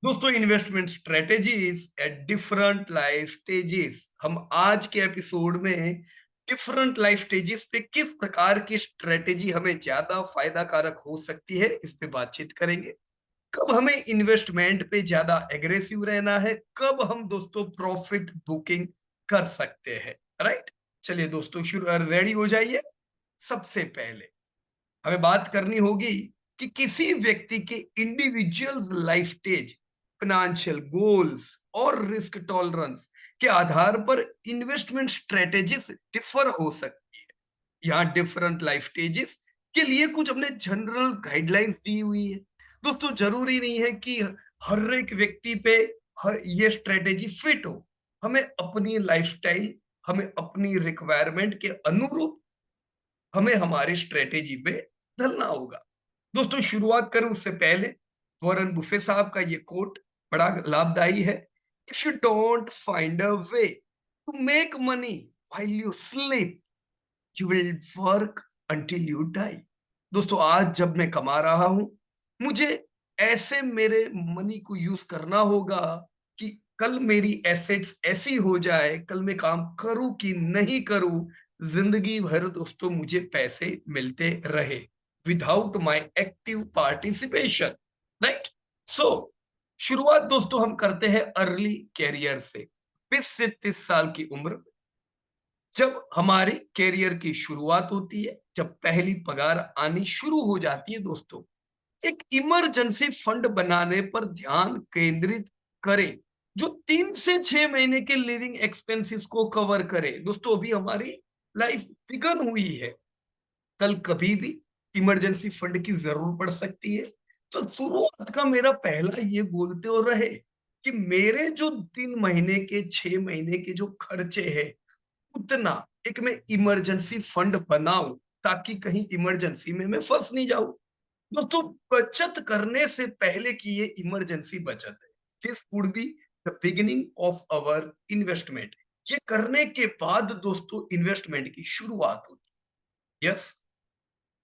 दोस्तों, investment strategies at different life stages. हम आज के एपिसोड में डिफरेंट लाइफ स्टेजेस पे किस प्रकार की स्ट्रेटेजी हमें ज्यादा फायदा कारक हो सकती है, इस पे बातचीत करेंगे। कब हमें इन्वेस्टमेंट पे ज्यादा एग्रेसिव रहना है, कब हम दोस्तों प्रॉफिट बुकिंग कर सकते हैं। राइट, चलिए दोस्तों शुरू, रेडी हो जाइए। सबसे पहले हमें बात करनी होगी कि किसी व्यक्ति के individuals life stage, financial goals और रिस्क टॉलरेंस के आधार पर इन्वेस्टमेंट स्ट्रेटेजीज डिफर हो सकती है। यहाँ डिफरेंट लाइफ स्टेजेस के लिए कुछ हमने जनरल गाइडलाइंस दी हुई है। दोस्तों, जरूरी नहीं है कि हर एक व्यक्ति पे हर ये स्ट्रेटेजी फिट हो। हमें अपनी लाइफस्टाइल, हमें अपनी रिक्वायरमेंट के अनुरूप हमें हमारी स्ट्रेटेजी पे ढलना होगा। दोस्तों, शुरुआत करूं उससे पहले वॉरेन बुफे साहब का ये कोट बड़ा लाभदायी है। If you don't find a way to make money while you sleep, you will work until you die. दोस्तों, आज जब मैं कमा रहा हूं, मुझे ऐसे मेरे मनी को यूज करना होगा कि कल मेरी एसेट्स ऐसी हो जाए, कल मैं काम करूं कि नहीं करूं, जिंदगी भर दोस्तों मुझे पैसे मिलते रहे without my active participation. Right. So शुरुआत दोस्तों हम करते हैं अर्ली कैरियर से। 20 से 30 साल की उम्र, जब हमारे कैरियर की शुरुआत होती है, जब पहली पगार आनी शुरू हो जाती है दोस्तों, एक इमरजेंसी फंड बनाने पर ध्यान केंद्रित करें जो 3 से 6 महीने के लिविंग एक्सपेंसेस को कवर करे। दोस्तों, अभी हमारी लाइफ बिगन हुई है, कल कभी भी इमरजेंसी फंड की जरूरत पड़ सकती है। तो शुरुआत का मेरा पहला ये बोलते हो रहे कि मेरे जो 3 महीने के 6 महीने के जो खर्चे हैं, उतना एक मैं इमरजेंसी फंड बनाऊं ताकि कहीं इमरजेंसी में मैं फंस नहीं जाऊं। दोस्तों, बचत करने से पहले की ये इमरजेंसी बचत है। This would be the beginning of our investment. ये करने के बाद दोस्तों इन्वेस्टमेंट की शुरुआत होती है। यस,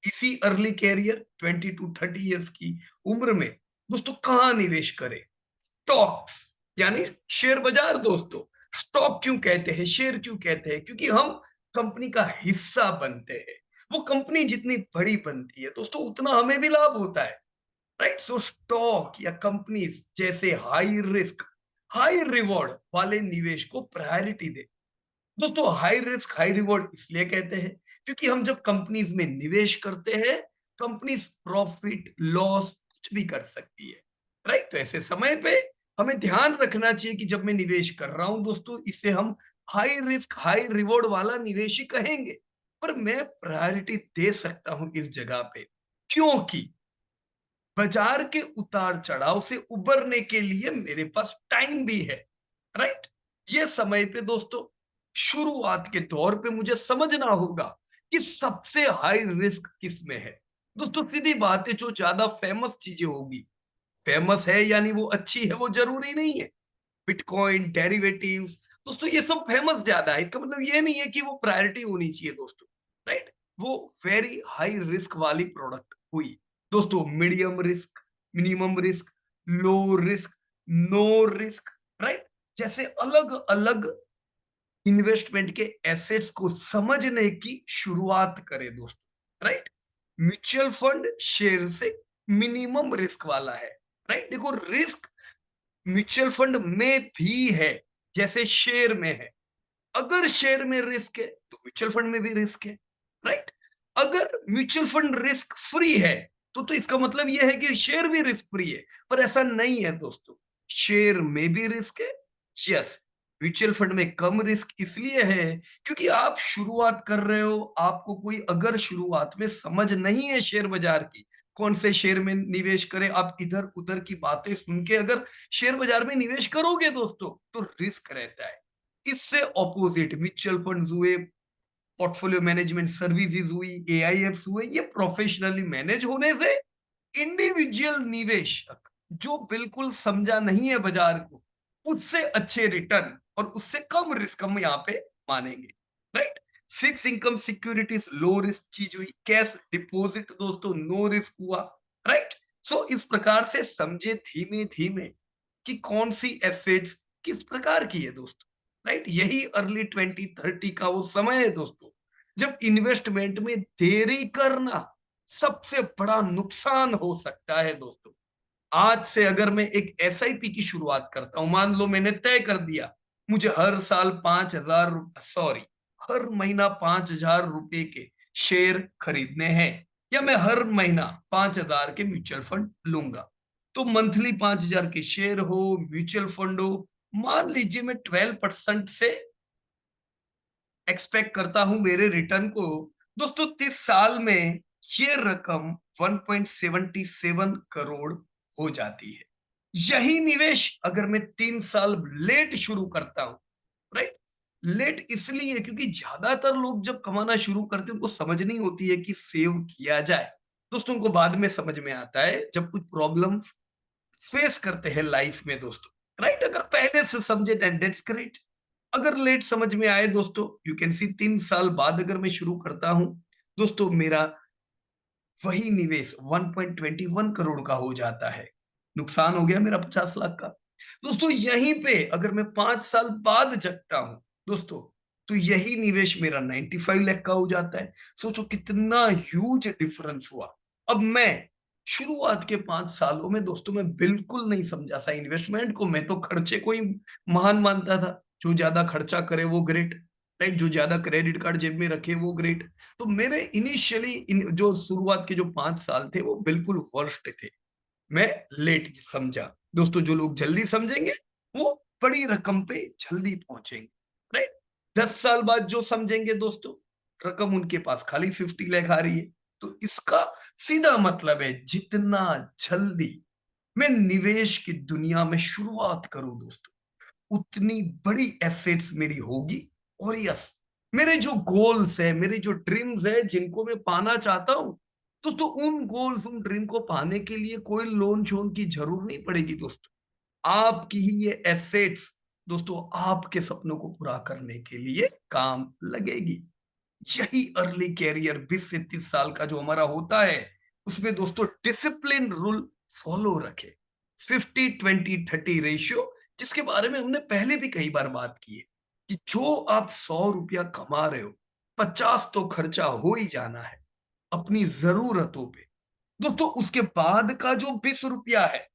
इसी अर्ली कैरियर 20 to 30 इयर्स की उम्र में दोस्तों कहाँ निवेश करें? स्टॉक्स, यानी शेयर बाजार। दोस्तों, स्टॉक क्यों कहते हैं, शेयर क्यों कहते हैं? क्योंकि हम कंपनी का हिस्सा बनते हैं। वो कंपनी जितनी बड़ी बनती है दोस्तों, उतना हमें भी लाभ होता है। राइट। सो स्टॉक या कंपनीज जैसे हाई रिस्क हाई रिवॉर्ड वाले निवेश को प्रायोरिटी दे। दोस्तों, हाई रिस्क हाई रिवॉर्ड इसलिए कहते हैं क्योंकि हम जब कंपनीज में निवेश करते हैं, कंपनीज प्रॉफिट लॉस कुछ भी कर सकती है। राइट। तो ऐसे समय पे हमें ध्यान रखना चाहिए कि जब मैं निवेश कर रहा हूं दोस्तों, इसे हम हाई रिस्क हाई रिवॉर्ड वाला निवेश ही कहेंगे। पर मैं प्रायोरिटी दे सकता हूं इस जगह पे, क्योंकि बाजार के उतार चढ़ाव से उबरने के लिए मेरे पास टाइम भी है। राइट। ये समय पे दोस्तों, शुरुआत के दौर पे मुझे समझना होगा कि सबसे हाई रिस्क किस में है। दोस्तों, सीधी बात है, जो ज्यादा फेमस चीजें होगी, फेमस है यानी वो अच्छी है, वो जरूरी नहीं है। बिटकॉइन, डेरिवेटिव्स, दोस्तों ये सब फेमस ज्यादा है, इसका मतलब ये नहीं है कि वो प्रायोरिटी होनी चाहिए दोस्तों। राइट। वो वेरी हाई रिस्क वाली प्रोडक्ट हुई। दोस्तों, medium risk, minimum risk, low risk, no risk. Right. जैसे अलग अलग इन्वेस्टमेंट के एसेट्स को समझने की शुरुआत करें दोस्तों। राइट। म्यूचुअल फंड शेयर से मिनिमम रिस्क वाला है। राइट। देखो, रिस्क म्यूचुअल फंड में भी है जैसे शेयर में है। अगर शेयर में रिस्क है तो म्यूचुअल फंड में भी रिस्क है। राइट। अगर म्यूचुअल फंड रिस्क फ्री है तो इसका मतलब यह है कि शेयर भी रिस्क फ्री है। पर ऐसा नहीं है दोस्तों, शेयर में भी रिस्क है। यस, म्यूचुअल फंड में कम रिस्क इसलिए है क्योंकि आप शुरुआत कर रहे हो। आपको कोई अगर शुरुआत में समझ नहीं है शेयर बाजार की, कौन से शेयर में निवेश करें, आप इधर उधर की बातें सुन के अगर शेयर बाजार में निवेश करोगे दोस्तों, तो रिस्क रहता है। इससे ऑपोजिट म्यूचुअल फंड्स हुए, पोर्टफोलियो मैनेजमेंट सर्विसेज हुई, एआईएफ्स हुए, ये प्रोफेशनली मैनेज होने से इंडिविजुअल निवेशक जो बिल्कुल समझा नहीं है बाजार को, उससे अच्छे रिटर्न और उससे कम रिस्क हम यहाँ पे मानेंगे। Right. Fix income securities low risk चीज हुई, कैश डिपॉजिट दोस्तों नो रिस्क हुआ। राइट। सो इस प्रकार से समझे धीमे धीमे कि कौन सी एसेट्स किस प्रकार की है दोस्तों, राइट? यही अर्ली 2030 का वो समय है दोस्तों, जब इन्वेस्टमेंट में देरी करना सबसे बड़ा नुकसान हो सकता है दोस्तों। आज से अगर मैं एक एसआईपी की शुरुआत करता हूं, मान लो मैंने तय कर दिया मुझे हर साल 5,000, सॉरी, हर महीना 5,000 रुपए के शेयर खरीदने हैं, या मैं हर महीना 5,000 के म्यूचुअल फंड लूंगा, तो मंथली 5,000 के शेयर हो, म्यूचुअल फंड हो, मान लीजिए मैं 12% से एक्सपेक्ट करता हूं मेरे रिटर्न को, दोस्तों 30 साल में ये रकम 1.77 करोड़ हो जाती है। यही निवेश अगर मैं 3 साल लेट शुरू करता हूं, राइट? लेट इसलिए क्योंकि ज्यादातर लोग जब कमाना शुरू करते हैं उनको समझ नहीं होती है कि सेव किया जाए। दोस्तों उनको बाद में समझ में आता है जब कुछ प्रॉब्लम फेस करते हैं लाइफ में दोस्तों, राइट? अगर पहले से समझे देन दैट्स ग्रेट। अगर लेट समझ में आए दोस्तों, यू कैन सी 3 साल बाद अगर मैं शुरू करता हूं दोस्तों, मेरा वही निवेश 1.21 करोड़ का हो जाता है, नुकसान हो गया मेरा 50 लाख का। दोस्तों यहीं पे अगर मैं 5 साल बाद जगता हूं दोस्तों, तो यही निवेश मेरा 95 लाख का हो जाता है। सोचो कितना ह्यूज डिफरेंस हुआ। अब मैं शुरुआत के 5 सालों में दोस्तों मैं बिल्कुल नहीं समझा था इन्वेस्टमेंट को, मैं तो खर्चे को ही महान मानता था। जो ज्यादा खर्चा करे वो ग्रेट, राइट? जो ज्यादा क्रेडिट कार्ड जेब में रखे वो ग्रेट। तो मेरे इनिशियली जो शुरुआत के जो 5 साल थे वो बिल्कुल वर्स्ट थे। मैं लेट समझा दोस्तों। जो लोग जल्दी समझेंगे वो बड़ी रकम पे जल्दी पहुंचेंगे, राइट? 10 साल बाद जो समझेंगे दोस्तों, रकम उनके पास खाली 50 लाख आ रही है। तो इसका सीधा मतलब है जितना जल्दी मैं निवेश की दुनिया में शुरुआत करूं दोस्तों, उतनी बड़ी एसेट्स मेरी होगी। और यस, मेरे जो गोल्स है, मेरे जो ड्रीम्स है जिनको मैं पाना चाहता हूं दोस्तों, उन गोल्स उन ड्रीम को पाने के लिए कोई लोन शोन की जरूर नहीं पड़ेगी दोस्तों। आपकी ही ये एसेट्स दोस्तों आपके सपनों को पूरा करने के लिए काम लगेगी। यही अर्ली कैरियर 20 से 30 साल का जो हमारा होता है, उसमें दोस्तों डिसिप्लिन रूल फॉलो रखे। 50-20-30 रेशियो, जिसके बारे में हमने पहले भी कई बार बात की है, कि जो आप 100 रुपया कमा रहे हो, 50 तो खर्चा हो ही जाना है अपनी जरूरतों पे दोस्तों। उसके बाद का जो 20 रुपया है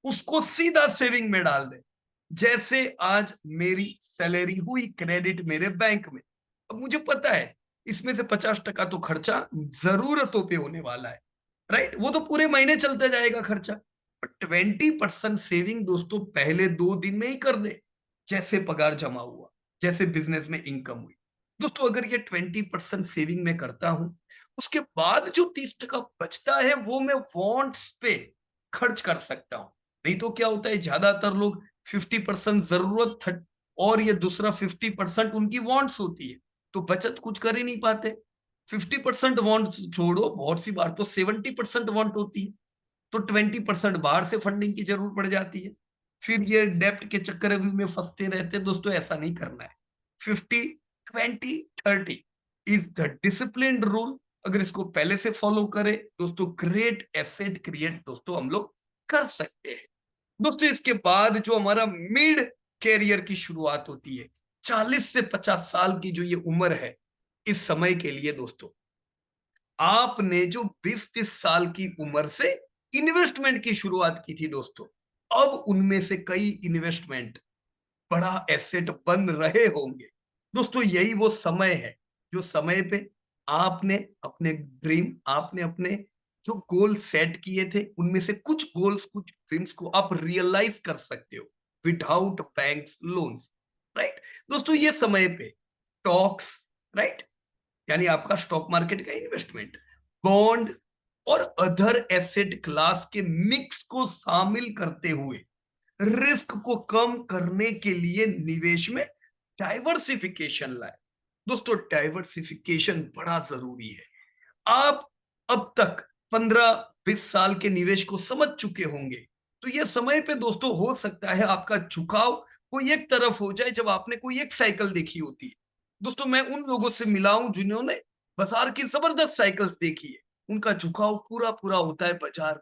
उसको सीधा सेविंग में डाल दे। जैसे आज मेरी सैलरी हुई क्रेडिट मेरे बैंक में, अब मुझे पता है इसमें से 50% तो खर्चा जरूरतों पे होने वाला है, राइट? वो तो पूरे महीने चलता जाएगा खर्चा। पर 20% सेविंग दोस्तों पहले 2 दिन में ही कर दे। जैसे पगार जमा हुआ, जैसे बिजनेस में इनकम हुई दोस्तों, अगर ये 20% सेविंग में करता हूं, उसके बाद जो 30% बचता है वो मैं वॉन्ट्स पे खर्च कर सकता हूं। नहीं तो क्या होता है, ज्यादातर लोग 50% जरूरत और ये दूसरा 50% उनकी वांट्स होती है, तो बचत कुछ कर ही नहीं पाते। 50% वांट छोड़ो, बहुत सी बार तो 70% वांट होती है, तो 20% बाहर से फंडिंग की जरूरत पड़ जाती है। फिर ये डेप्ट के चक्कर में फंसते रहते हैं दोस्तों। ऐसा नहीं करना है। 50-20-30 इज द डिसिप्लिन रूल। अगर इसको पहले से फॉलो करें दोस्तों, ग्रेट एसेट क्रिएट दोस्तों हम लोग कर सकते हैं। दोस्तों इसके बाद जो हमारा मिड कैरियर की शुरुआत होती है, 40 से 50 साल की जो ये उम्र है, इस समय के लिए दोस्तों आपने जो 20-30 साल की उम्र से इन्वेस्टमेंट की शुरुआत की थी दोस्तों, अब उनमें से कई इन्वेस्टमेंट बड़ा एसेट बन रहे होंगे दोस्तों। यही वो समय है जो समय पे आपने अपने ड्रीम, आपने अपने जो गोल सेट किए थे, उनमें से कुछ गोल्स, कुछ ड्रीम्स को आप रियलाइज कर सकते हो विदाउट बैंक्स लोन्स, राइट? दोस्तों ये समय पे स्टॉक्स, राइट, यानी आपका स्टॉक मार्केट का इन्वेस्टमेंट, बॉन्ड और अदर एसेट क्लास के मिक्स को शामिल करते हुए रिस्क को कम करने के लिए निवेश में डाइवर्सिफिकेशन लाए। दोस्तों डाइवर्सिफिकेशन बड़ा जरूरी है। आप अब तक 15-20 साल के निवेश को समझ चुके होंगे, तो यह समय पे दोस्तों हो सकता है आपका झुकाव कोई एक तरफ हो जाए जब आपने कोई एक साइकिल देखी होती है। दोस्तों मैं उन लोगों से मिला हूं जिन्होंने बाजार की जबरदस्त साइकिल्स देखी है, उनका झुकाव पूरा पूरा होता है बाजार।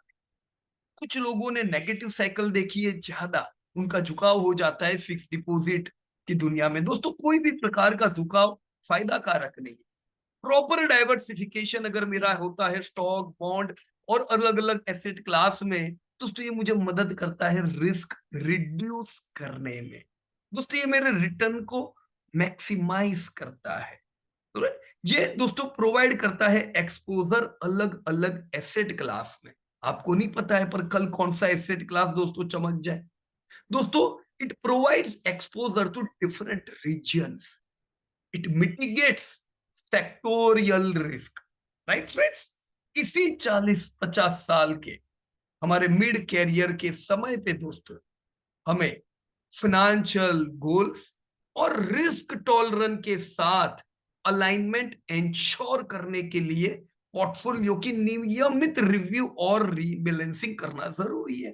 कुछ लोगों ने नेगेटिव साइकिल देखी है ज्यादा, उनका झुकाव हो जाता है फिक्स डिपॉजिट की दुनिया में। दोस्तों कोई भी प्रकार का झुकाव फायदा कारक नहीं है। प्रॉपर डाइवर्सिफिकेशन अगर मेरा होता है स्टॉक, बॉन्ड और अलग अलग एसेट क्लास में, दोस्तों ये मुझे मदद करता है रिस्क रिड्यूस करने में। दोस्तों ये मेरे रिटर्न को मैक्सिमाइज करता है। तो ये दोस्तों प्रोवाइड करता है एक्सपोजर अलग अलग एसेट क्लास में। आपको नहीं पता है पर कल कौन सा एसेट क्लास दोस्तों चमक जाए। दोस्तों it provides exposure to different regions, it mitigates sectoral risk. Right friends, इसी 40-50 साल के हमारे मिड कैरियर के समय पे दोस्तों हमें फाइनेंशियल गोल्स और रिस्क टॉलरेंस के साथ अलाइनमेंट इंश्योर करने के लिए पोर्टफोलियो की नियमित रिव्यू और रीबैलेंसिंग करना जरूरी है।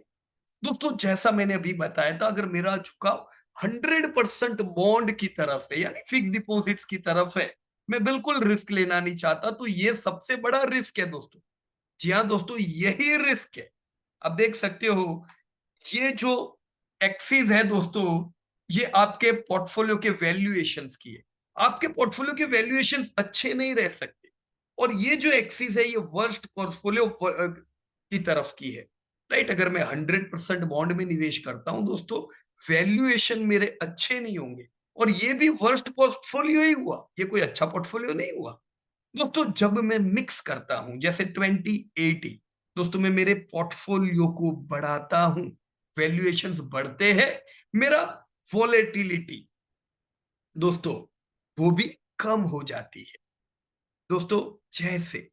दोस्तों जैसा मैंने अभी बताया था, अगर मेरा झुकाव 100% बॉन्ड की तरफ है यानी फिक्स डिपॉजिट्स की तरफ है, मैं बिल्कुल रिस्क लेना नहीं चाहता, तो ये सबसे बड़ा रिस्क है दोस्तों। जी हाँ दोस्तों, यही रिस्क है। अब देख सकते हो ये जो एक्सिस है दोस्तों, ये आपके पोर्टफोलियो के वैल्यूएशंस की है। आपके पोर्टफोलियो के वैल्यूएशंस अच्छे नहीं रह सकते, और ये जो एक्सिस है ये वर्स्ट पोर्टफोलियो की तरफ की है। राइट, अगर मैं 100% बॉन्ड में निवेश करता हूं दोस्तों, वैल्यूएशन मेरे अच्छे नहीं होंगे, और ये भी वर्स्ट पोर्टफोलियो ही हुआ, ये कोई अच्छा पोर्टफोलियो नहीं हुआ। दोस्तों जब मैं मिक्स करता हूं जैसे 2080, दोस्तों मैं मेरे पोर्टफोलियो को बढ़ाता हूं, वैल्यूएशंस बढ़ते हैं, मेरा वॉलेटिलिटी दोस्तों वो भी कम हो जाती है। दोस्तों जैसे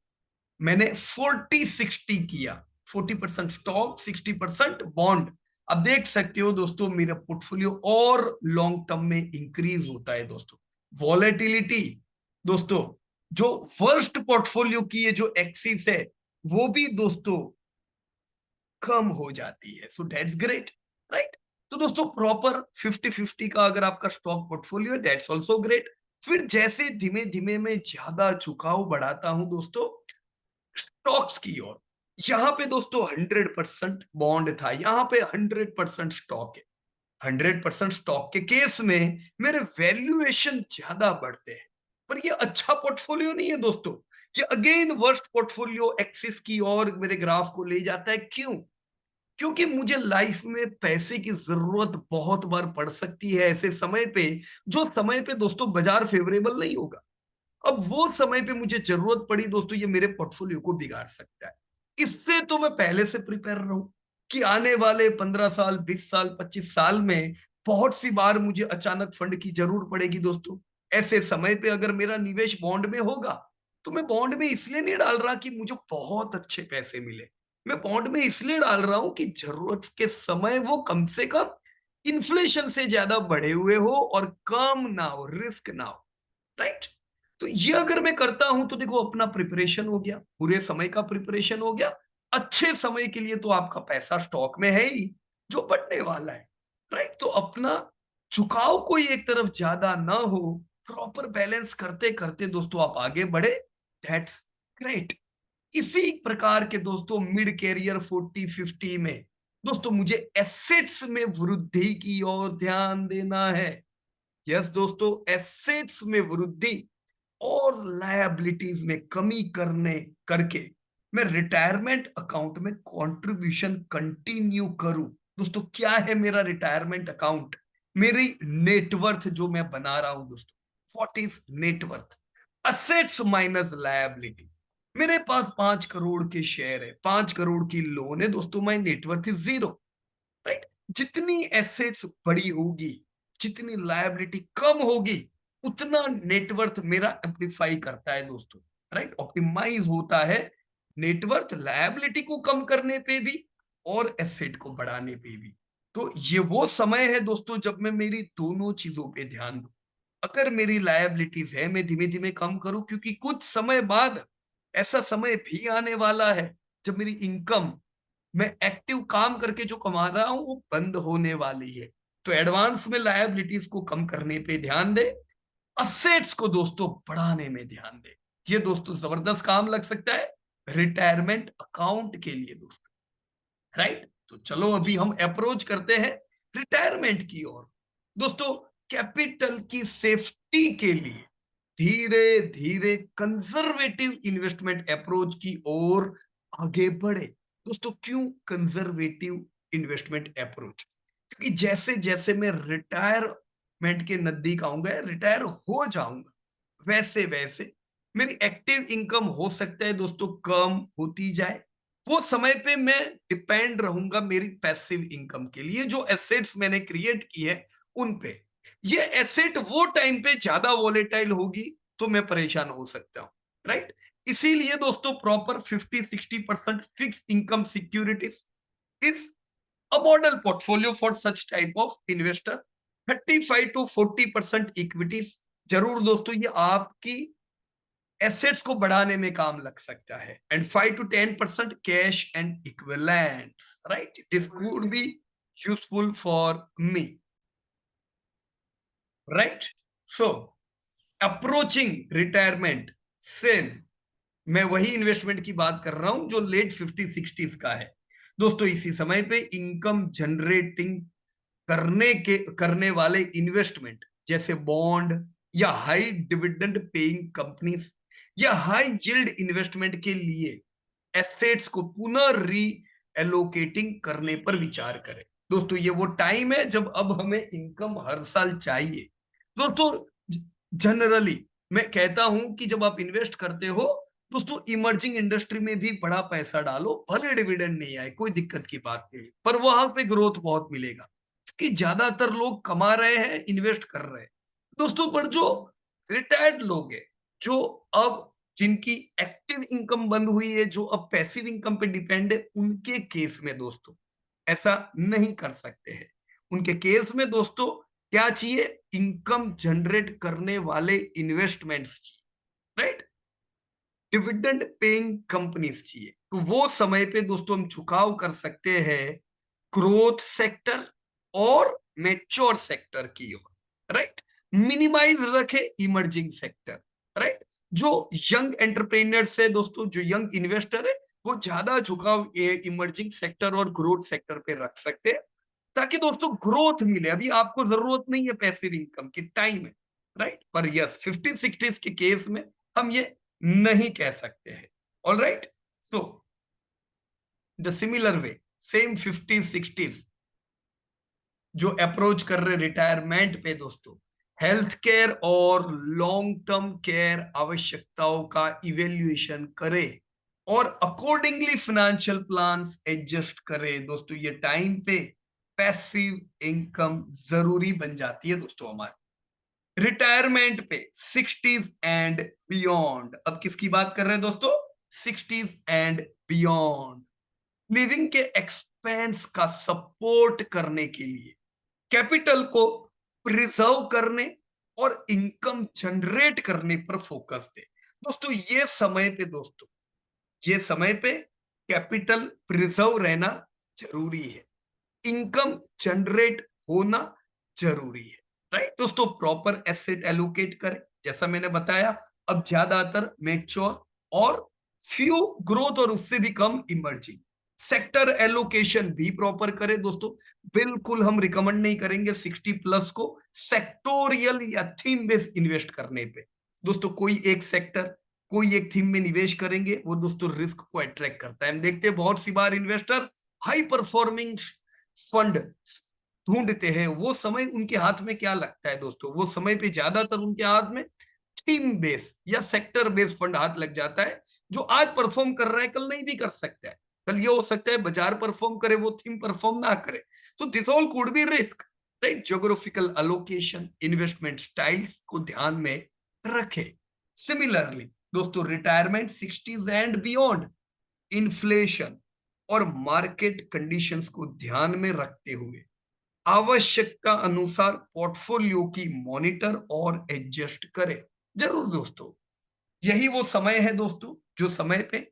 मैंने 40-60 किया, 40% स्टॉक 60% बॉन्ड, अब देख सकते हो दोस्तों मेरा पोर्टफोलियो और लॉन्ग टर्म में इंक्रीज होता है दोस्तों। वॉलेटिलिटी दोस्तों जो वर्स्ट पोर्टफोलियो की ये जो एक्सिस है वो भी दोस्तों कम हो जाती है। So that's great, right. तो दोस्तों प्रॉपर 50-50 का अगर आपका स्टॉक पोर्टफोलियो है, दैट्स ऑल्सो ग्रेट। फिर जैसे धीमे धीमे मैं ज्यादा झुकाव बढ़ाता हूं दोस्तों स्टॉक्स की ओर, यहां पे दोस्तों 100% बॉन्ड था, यहां पे 100% स्टॉक है। 100% स्टॉक के केस में मेरे वैल्यूएशन ज्यादा बढ़ते हैं, पर ये अच्छा पोर्टफोलियो नहीं है दोस्तों। ये अगेन वर्स्ट पोर्टफोलियो एक्सिस की ओर मेरे ग्राफ को ले जाता है। क्यों? क्योंकि मुझे लाइफ में पैसे की जरूरत बहुत बार पड़ सकती है ऐसे समय पे, जो समय पे दोस्तों बाजार फेवरेबल नहीं होगा। अब वो समय पे मुझे जरूरत पड़ी दोस्तों, ये मेरे पोर्टफोलियो को बिगाड़ सकता है। इससे तो मैं पहले से प्रिपेयर रहूं कि आने वाले 15 साल, 20 साल, 25 साल में बहुत सी बार मुझे अचानक फंड की जरूरत पड़ेगी दोस्तों। ऐसे समय पे अगर मेरा निवेश बॉन्ड में होगा, तो मैं बॉन्ड में इसलिए नहीं डाल रहा कि मुझे बहुत अच्छे पैसे मिले, मैं बॉन्ड में इसलिए डाल रहा हूं कि जरूरत के समय वो कम से कम इन्फ्लेशन से ज्यादा बढ़े हुए हो और कम ना हो, रिस्क ना हो। राइट, तो ये अगर मैं करता हूं तो देखो अपना प्रिपरेशन हो गया, पूरे समय का प्रिपरेशन हो गया। अच्छे समय के लिए तो आपका पैसा स्टॉक में है ही जो बढ़ने वाला है। राइट, तो अपना झुकाव कोई एक तरफ ज्यादा ना हो, प्रॉपर बैलेंस करते करते दोस्तों आप आगे बढ़े, दैट्स ग्रेट। इसी प्रकार के दोस्तों मिड कैरियर 40-50 में दोस्तों मुझे एसेट्स में वृद्धि की ओर ध्यान देना है। यस दोस्तों, एसेट्स में वृद्धि और लायबिलिटीज में कमी करने करके मैं रिटायरमेंट अकाउंट में कंट्रीब्यूशन कंटिन्यू करूं। दोस्तों क्या है मेरा रिटायरमेंट अकाउंट? मेरी नेटवर्थ जो मैं बना रहा हूं दोस्तों, what is net worth? Assets minus liability. मेरे पास 5 करोड़ के शेयर है, 5 करोड़ की लोन है दोस्तों, माई नेटवर्थ इज 0। राइट, जितनी एसेट्स बड़ी होगी, जितनी लायबिलिटी कम होगी, उतना नेटवर्थ मेरा एम्प्लीफाई करता है दोस्तों। राइट, ऑप्टिमाइज होता है नेटवर्थ लायबिलिटी को कम करने पे भी और एसेट को बढ़ाने पे भी। तो ये वो समय है दोस्तों जब मैं मेरी दोनों चीजों पे ध्यान दूं। अगर मेरी लायबिलिटीज है मैं धीमे धीमे कम करूं, क्योंकि कुछ समय बाद ऐसा समय भी आने वाला है जब मेरी इनकम, मैं एक्टिव काम करके जो कमा रहा हूं वो बंद होने वाली है। तो एडवांस में लायबिलिटीज को कम करने पे ध्यान दे, असेट्स को दोस्तों बढ़ाने में ध्यान दे। ये दोस्तों जबरदस्त काम लग सकता है रिटायरमेंट अकाउंट के लिए दोस्तों। राइट। तो चलो अभी हम अप्रोच करते हैं रिटायरमेंट की ओर। दोस्तों, कैपिटल की सेफ्टी के लिए धीरे धीरे कंजर्वेटिव इन्वेस्टमेंट अप्रोच की ओर आगे बढ़े। दोस्तों, क्यों कंजर्वेटिव इन्वेस्टमेंट अप्रोच? क्योंकि जैसे जैसे मैं रिटायरमेंट के नजदीक आऊंगा, रिटायर हो जाऊंगा, वैसे वैसे मेरी एक्टिव इनकम हो सकता है दोस्तों कम होती जाए। वो समय पे मैं डिपेंड रहूंगा मेरी पैसिव इनकम के लिए, जो एसेट्स मैंने क्रिएट की है उन पे। ये एसेट वो टाइम पे ज्यादा वॉलेटाइल होगी तो मैं परेशान हो सकता हूं, राइट। इसीलिए दोस्तों proper 50-60% fix income securities is a model portfolio for such type of investor. 35 to 40% equities, जरूर दोस्तों ये आपकी एसेट्स को बढ़ाने में काम लग सकता है। And 5 to 10% cash and equivalents, right, this could be useful for me, right. So approaching retirement, same मैं वही इन्वेस्टमेंट की बात कर रहा हूं जो लेट 50-60s का है। दोस्तों, इसी समय पे इनकम जनरेटिंग करने वाले इन्वेस्टमेंट जैसे बॉन्ड या हाई डिविडेंड पेइंग कंपनीज या हाई यील्ड इन्वेस्टमेंट के लिए एसेट्स को पुनः री एलोकेटिंग करने पर विचार करें। दोस्तों, ये वो टाइम है जब अब हमें इनकम हर साल चाहिए। दोस्तों, जनरली मैं कहता हूं कि जब आप इन्वेस्ट करते हो दोस्तों, इमर्जिंग इंडस्ट्री में भी बड़ा पैसा डालो, भले डिविडेंड नहीं आए कोई दिक्कत की बात नहीं, पर वहां पे ग्रोथ बहुत मिलेगा क्योंकि ज्यादातर लोग कमा रहे हैं, इन्वेस्ट कर रहे हैं। दोस्तों, पर जो रिटायर्ड लोग हैं, जो अब जिनकी एक्टिव इनकम बंद हुई है, जो अब पैसिव इनकम पे डिपेंड है, उनके केस में दोस्तों ऐसा नहीं कर सकते हैं। उनके केस में दोस्तों क्या चाहिए? इनकम जनरेट करने वाले इन्वेस्टमेंट्स चाहिए, राइट। डिविडेंड पेइंग कंपनीज चाहिए। तो वो समय पे दोस्तों हम झुकाव कर सकते हैं ग्रोथ सेक्टर और मेच्योर सेक्टर की ओर, राइट। मिनिमाइज रखे इमर्जिंग सेक्टर, राइट। जो यंग एंटरप्रेन्योर्स है दोस्तों, जो यंग इन्वेस्टर है, वो ज्यादा झुकाव इमर्जिंग सेक्टर और ग्रोथ सेक्टर पे रख सकते हैं ताकि दोस्तों ग्रोथ मिले। अभी आपको जरूरत नहीं है पैसिव इनकम की, टाइम है, राइट। पर यस, 50-60s के केस में हम ये नहीं कह सकते हैं। All right. So the similar way, same 50-60s जो अप्रोच कर रहे रिटायरमेंट पे दोस्तों, हेल्थ केयर और लॉन्ग टर्म केयर आवश्यकताओं का इवेल्युएशन करे और अकॉर्डिंगली फाइनेंशियल प्लान्स एडजस्ट करे। दोस्तों, ये टाइम पे पैसिव इनकम जरूरी बन जाती है दोस्तों हमारे रिटायरमेंट पे। 60s एंड बियॉन्ड, अब किसकी बात कर रहे हैं दोस्तों? 60s एंड बियॉन्ड लिविंग के एक्सपेंस का सपोर्ट करने के लिए कैपिटल को प्रिजर्व करने और इनकम जनरेट करने पर फोकस दे। दोस्तों, ये समय पे दोस्तों, ये समय पे कैपिटल प्रिजर्व रहना जरूरी है, इनकम जनरेट होना जरूरी है, राइट। दोस्तों, प्रॉपर एसेट एलोकेट करें, जैसा मैंने बताया। अब ज्यादातर मेच्योर और फ्यू ग्रोथ और उससे भी कम इमर्जिंग सेक्टर एलोकेशन भी प्रॉपर करें दोस्तों। बिल्कुल हम रिकमेंड नहीं करेंगे 60+ को सेक्टोरियल या थीम बेस्ड इन्वेस्ट करने पे। दोस्तों, कोई एक सेक्टर, कोई एक थीम में निवेश करेंगे, वो दोस्तों रिस्क को अट्रैक्ट करता है। हम देखते हैं बहुत सी बार इन्वेस्टर हाई परफॉर्मिंग फंड ढूंढते हैं। वो समय उनके हाथ में क्या लगता है दोस्तों? वो समय पे ज्यादातर उनके हाथ में थीम बेस या सेक्टर बेस फंड हाथ लग जाता है, जो आज परफॉर्म कर रहा है कल नहीं भी कर सकता है। कल ये हो सकता है बाजार परफॉर्म करे, वो थीम परफॉर्म ना करे। So this all could be risk, right. Geographical allocation, investment styles को ध्यान में रखे। सिमिलरली दोस्तों, retirement 60s and beyond inflation और मार्केट कंडीशंस को ध्यान में रखते हुए आवश्यकता अनुसार पोर्टफोलियो की मॉनिटर और एडजस्ट करें। जरूर दोस्तों, यही वो समय है दोस्तों जो समय पे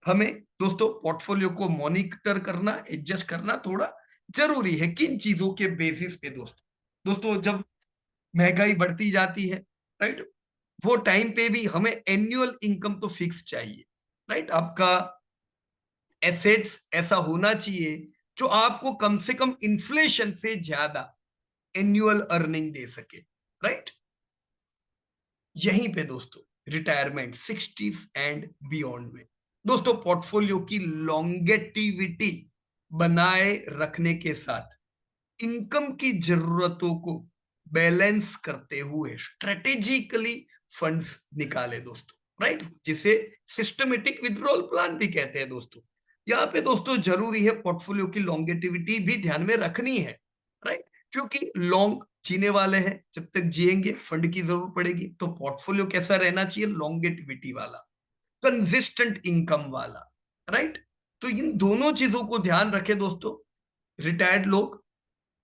हमें दोस्तों पोर्टफोलियो को मॉनिटर करना, एडजस्ट करना थोड़ा जरूरी है। किन चीजों के बेसिस पे दोस्तों? दोस्तों, जब महंगाई बढ़ती जाती है, राइट, वो टाइम पे भी हमें एनुअल इनकम तो फिक्स चाहिए, राइट। आपका एसेट्स ऐसा होना चाहिए जो आपको कम से कम इन्फ्लेशन से ज्यादा एनुअल अर्निंग दे सके, राइट? यहीं पे दोस्तों रिटायरमेंट 60s एंड बियॉन्ड में दोस्तों पोर्टफोलियो की लॉन्गेटिविटी बनाए रखने के साथ इनकम की जरूरतों को बैलेंस करते हुए स्ट्रेटेजिकली फंड्स निकाले दोस्तों, राइट? जिसे सिस्टमेटिक विथड्रॉल प्लान भी कहते हैं दोस्तों। यहाँ पे दोस्तों जरूरी है पोर्टफोलियो की लॉन्गेटिविटी भी ध्यान में रखनी है, राइट? क्योंकि लॉन्ग जीने वाले हैं, जब तक जिएंगे फंड की जरूरत पड़ेगी, तो पोर्टफोलियो कैसा रहना चाहिए? लॉन्गेटिविटी वाला, कंसिस्टेंट इनकम वाला, राइट? तो इन दोनों चीजों को ध्यान रखें दोस्तों। रिटायर्ड लोग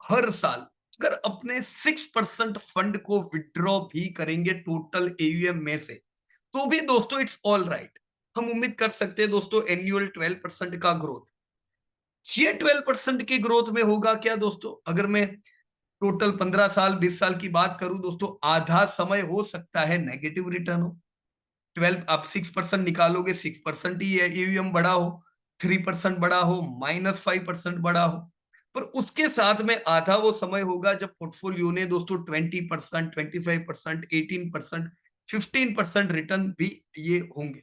हर साल अगर अपने 6% फंड को विड्रॉ भी करेंगे टोटल एयूएम में से, तो भी दोस्तों इट्स ऑल राइट। हम उम्मीद कर सकते हैं दोस्तों एनुअल 12% का ग्रोथ। ये 12% की ग्रोथ में होगा क्या दोस्तों? अगर मैं टोटल 15 साल 20 साल की बात करूं दोस्तों, आधा समय हो सकता है नेगेटिव रिटर्न हो। 12 आप 6% निकालोगे, 6% ही है, ईवीएम बढ़ा हो, 3% बढ़ा हो, -5% बढ़ा हो, पर उसके साथ में आधा वो समय होगा जब पोर्टफोलियो ने दोस्तों 20%, 25%, 18%, 15% रिटर्न भी दिए होंगे,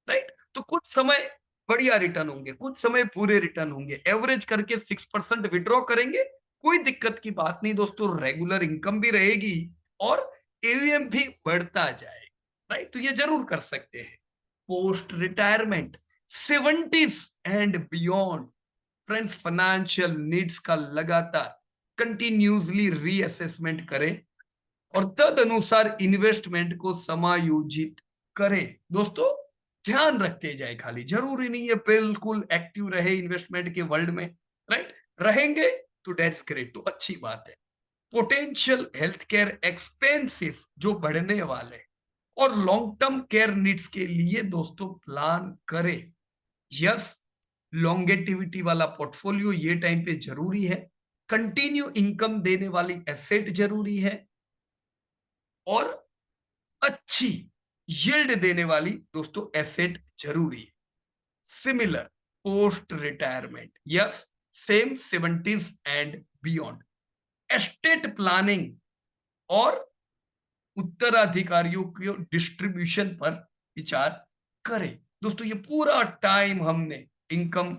राइट? तो कुछ समय बढ़िया रिटर्न होंगे, कुछ समय पूरे रिटर्न होंगे। एवरेज करके 6% विड्रॉ करेंगे, कोई दिक्कत की बात नहीं दोस्तों, रेगुलर इनकम भी रहेगी और एवीएम भी बढ़ता जाए, राइट? तो ये जरूर कर सकते हैं। Post retirement 70s and beyond friends, financial needs का लगातार कंटिन्यूसली रीअसेसमेंट करें और तद अनुसार इन्वेस्टमेंट को समायोजित करें दोस्तों। ध्यान रखते जाए, खाली जरूरी नहीं है बिल्कुल एक्टिव रहे इन्वेस्टमेंट के वर्ल्ड में, राइट? रहेंगे तो डेट्स ग्रेट, तो अच्छी बात है। पोटेंशियल हेल्थ केयर एक्सपेंसेस जो बढ़ने वाले और लॉन्ग टर्म केयर नीड्स के लिए दोस्तों प्लान करें। यस, लॉन्गेटिविटी वाला पोर्टफोलियो ये टाइम पे जरूरी है, कंटिन्यू इनकम देने वाली एसेट जरूरी है और अच्छी यील्ड देने वाली दोस्तों एसेट जरूरी है। Similar post retirement, yes, same 70s and beyond estate planning और उत्तराधिकारियों के डिस्ट्रीब्यूशन पर विचार करें दोस्तों। ये पूरा टाइम हमने इनकम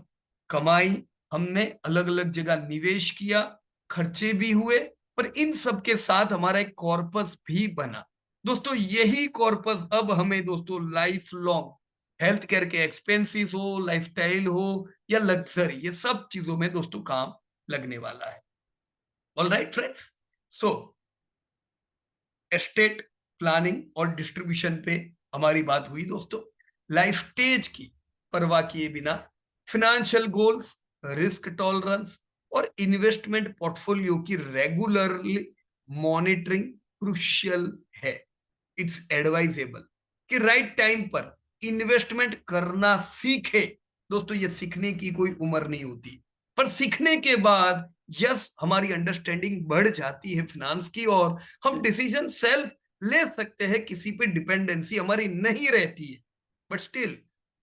कमाई, हमने अलग अलग जगह निवेश किया, खर्चे भी हुए, पर इन सब के साथ हमारा एक कॉर्पस भी बना दोस्तों। यही कॉर्पस अब हमें दोस्तों लाइफ लॉन्ग हेल्थ केयर के एक्सपेंसेस हो, लाइफस्टाइल हो या लग्जरी, ये सब चीजों में दोस्तों काम लगने वाला है। ऑल राइट फ्रेंड्स, सो एस्टेट प्लानिंग और डिस्ट्रीब्यूशन पे हमारी बात हुई दोस्तों। लाइफ स्टेज की परवाह किए बिना फिनेंशियल गोल्स, रिस्क टॉलरेंस और इन्वेस्टमेंट पोर्टफोलियो की रेगुलरली मॉनिटरिंग क्रुशियल है। इट्स एडवाइजेबल कि राइट टाइम पर इन्वेस्टमेंट करना सीखे दोस्तों। ये सीखने की कोई उम्र नहीं होती, पर सीखने के बाद यस हमारी अंडरस्टैंडिंग बढ़ जाती है फिनांस की और हम डिसीजन सेल्फ ले सकते हैं, किसी पे डिपेंडेंसी हमारी नहीं रहती है। बट स्टिल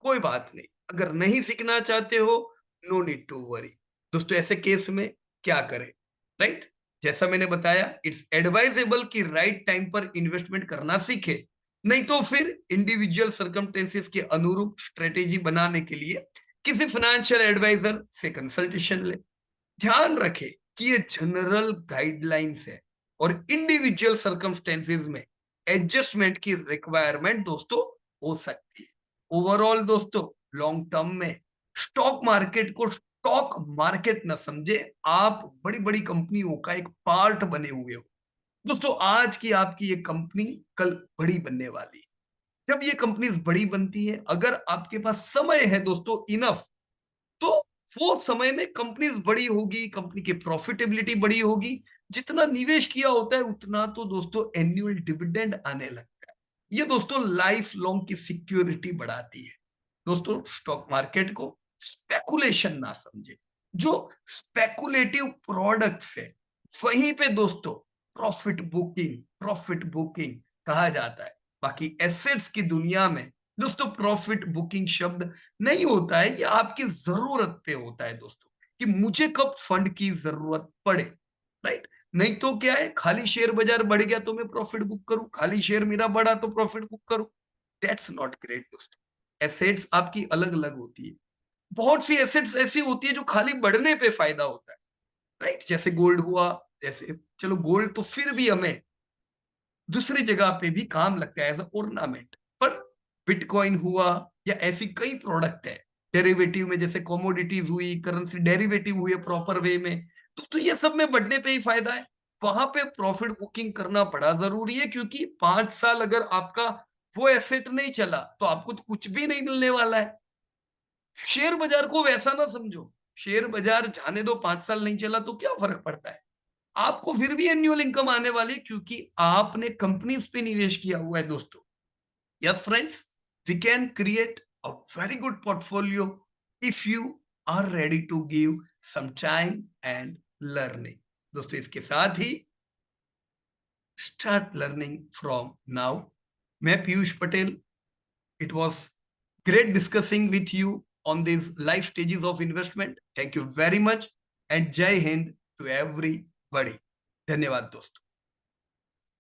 कोई बात नहीं, अगर नहीं सीखना चाहते हो, नो नीड टू वरी दोस्तों। ऐसे केस में क्या करें, राइट? जैसा मैंने बताया, इट्स एडवाइजेबल कि राइट टाइम पर इन्वेस्टमेंट करना सीखे, नहीं तो फिर इंडिविजुअल सर्कमस्टेंसेस के अनुरूप स्ट्रेटेजी बनाने के लिए किसी फाइनेंशियल एडवाइजर से कंसल्टेशन ले। ध्यान रखें कि ये जनरल गाइडलाइंस है और इंडिविजुअल सर्कमस्टेंसेस में एडजस्टमेंट की रिक्वायरमेंट दोस्तों हो सकती है। ओवरऑल दोस्तों लॉन्ग टर्म में स्टॉक मार्केट को स्टॉक मार्केट न समझे, आप बड़ी बड़ी कंपनियों का एक पार्ट बने हुए हो दोस्तों। आज की आपकी ये कंपनी कल बड़ी बनने वाली है। जब ये कंपनीज बड़ी बनती है, अगर आपके पास समय है दोस्तों इनफ, तो वो समय में कंपनीज बड़ी होगी, कंपनी की प्रॉफिटेबिलिटी बड़ी होगी, जितना निवेश किया होता है उतना तो दोस्तों एनुअल डिविडेंड आने लगता है। ये दोस्तों लाइफ लॉन्ग की सिक्योरिटी बढ़ाती है दोस्तों। स्टॉक मार्केट को स्पेकुलेशन ना समझे, जो स्पेकुलेटिव प्रोडक्ट्स है वहीं पे दोस्तों प्रॉफिट बुकिंग कहा जाता है। बाकी एसेट्स की दुनिया में दोस्तों प्रॉफिट बुकिंग शब्द नहीं होता है, ये आपकी जरूरत पे होता है दोस्तों, कि मुझे कब फंड की जरूरत पड़े, राइट? नहीं तो क्या है, खाली शेयर बाजार बढ़ गया तो मैं प्रॉफिट बुक करूं, खाली शेयर मेरा बढ़ा तो प्रॉफिट बुक करूं। दैट्स नॉट ग्रेट दोस्तों। एसेट्स आपकी अलग अलग होती है। बहुत सी एसेट्स ऐसी होती है जो खाली बढ़ने पे फायदा होता है, राइट? जैसे गोल्ड हुआ, जैसे चलो गोल्ड तो फिर भी हमें दूसरी जगह पे भी काम लगता है एज ऑर्नामेंट, पर बिटकॉइन हुआ या ऐसी कई प्रोडक्ट है डेरिवेटिव में, जैसे कमोडिटीज हुई, करेंसी डेरिवेटिव हुई प्रॉपर वे में, तो ये सब में बढ़ने पे ही फायदा है। वहां पे प्रॉफिट बुकिंग करना बड़ा जरूरी है, क्योंकि 5 साल अगर आपका वो एसेट नहीं चला तो आपको तो कुछ भी नहीं मिलने वाला है। शेयर बाजार को वैसा ना समझो, शेयर बाजार जाने दो, 5 साल नहीं चला तो क्या फर्क पड़ता है, आपको फिर भी एनुअल इनकम आने वाली है, क्योंकि आपने कंपनीज पे निवेश किया हुआ है दोस्तों। Yes friends, we can create a very good portfolio if you are ready to give some time and learning. दोस्तों इसके साथ ही स्टार्ट लर्निंग फ्रॉम नाउ। मैं Piyush Patel, it was great discussing with you on these life stages of investment. Thank you very much and Jai Hind to everybody. धन्यवाद दोस्तों।